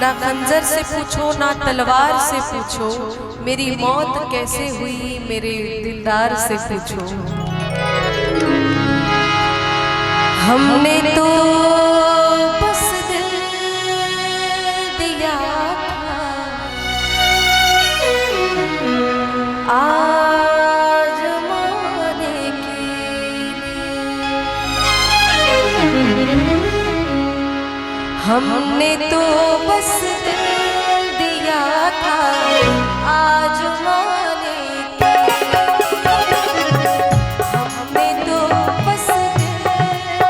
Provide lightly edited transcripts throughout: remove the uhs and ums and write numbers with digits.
ना खंजर से पूछो ना तलवार से पूछो, मेरी मौत कैसे हुई मेरे दिलदार से पूछो। हमने तो बस दिल दिया था, आज माने के लिए। हमने तो बस दिल दिया था, आज माने के लिए। हमने तो बस दिल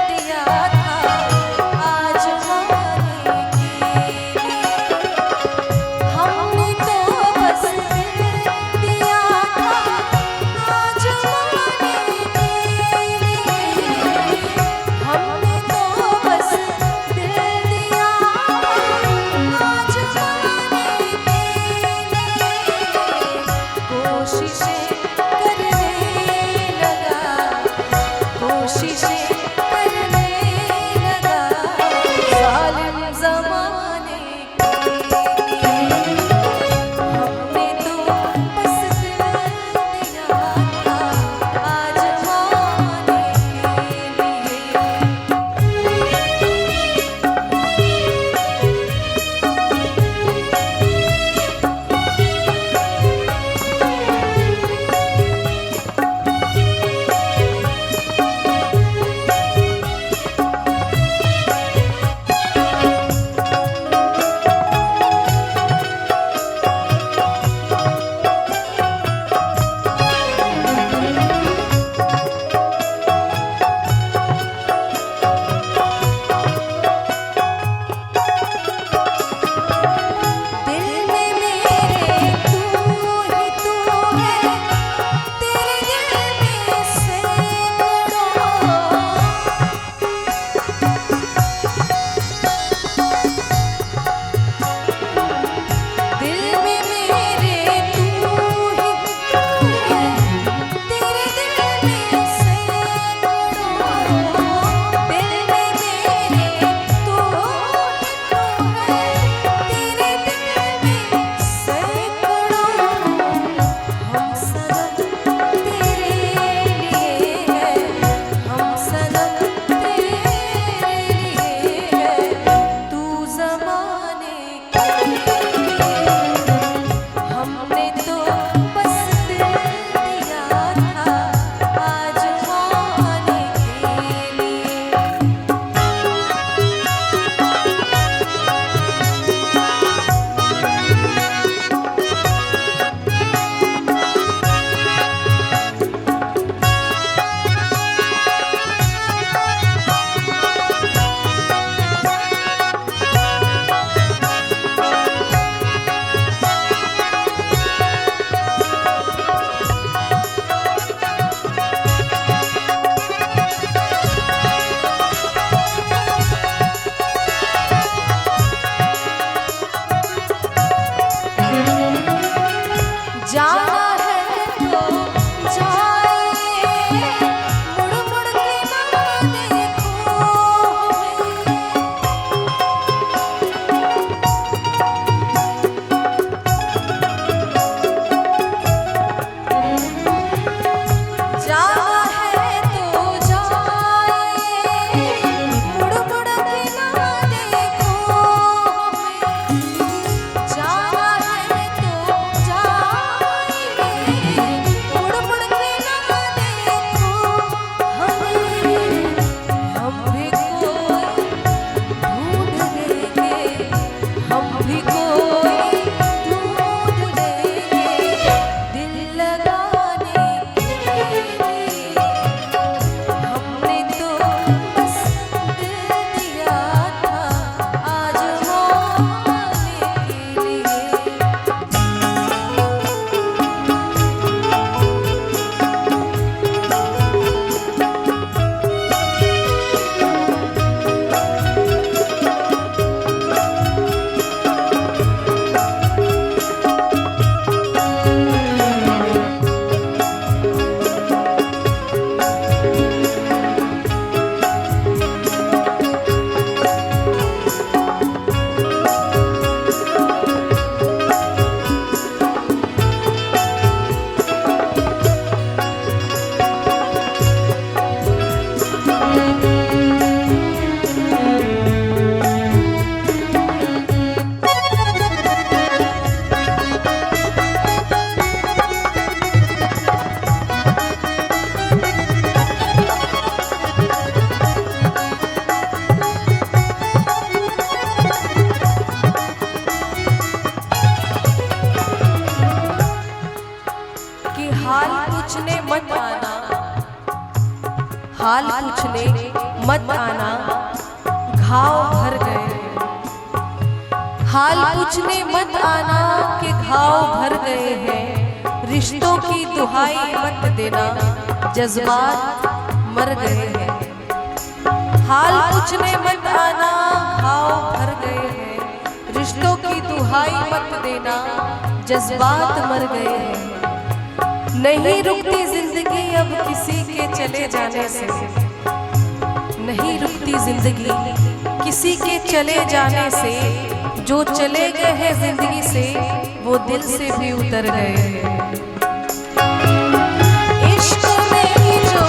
दिया था, आज माने के लिए। हमने तो बस दिल दिया था, आज माने के लिए। हमने तो बस दिल दिया आज माने के लिए। कोशिशें करने लगा, कोशिशें करने लगा, जालिम ज़माने के लिए। हमने तो बस दिल दिया था, आज माने के लिए। दिल में मेरे तू ही तू है, तेरे दिल में सैकड़ों। दिल में मेरे तू ही तू है, तेरे दिल में सैकड़ों। दिल में मेरे तू ही तू है, तेरे दिल में सैकड़ों। हम सनम तेरे लिए है, हम सनम तेरे लिए है, तू ज़माने के लिए। हमने तो बस दिल दिया था, आज माने के लिए। जाना है तो जाए, मुड़ मुड़ के ना देखो हमें। जाना है तो जाए, मुड़ मुड़ के ना देखो हमें। जाना है तो जाए, पूछने मत आना, हाल पूछने मत आना, घाव भर गए हैं। हाल पूछने मत आना कि घाव भर गए हैं। रिश्तों की दुहाई मत देना, जज्बात मर गए हैं। हाल पूछने मत आना, घाव भर गए हैं। रिश्तों की दुहाई मत देना, जज्बात मर गए हैं। नहीं रुकती जिंदगी अब किसी के चले जाने से, नहीं रुकती जिंदगी किसी के चले जाने से। जो चले गए हैं जिंदगी से वो दिल से भी उतर गए हैं। इश्क में ही जो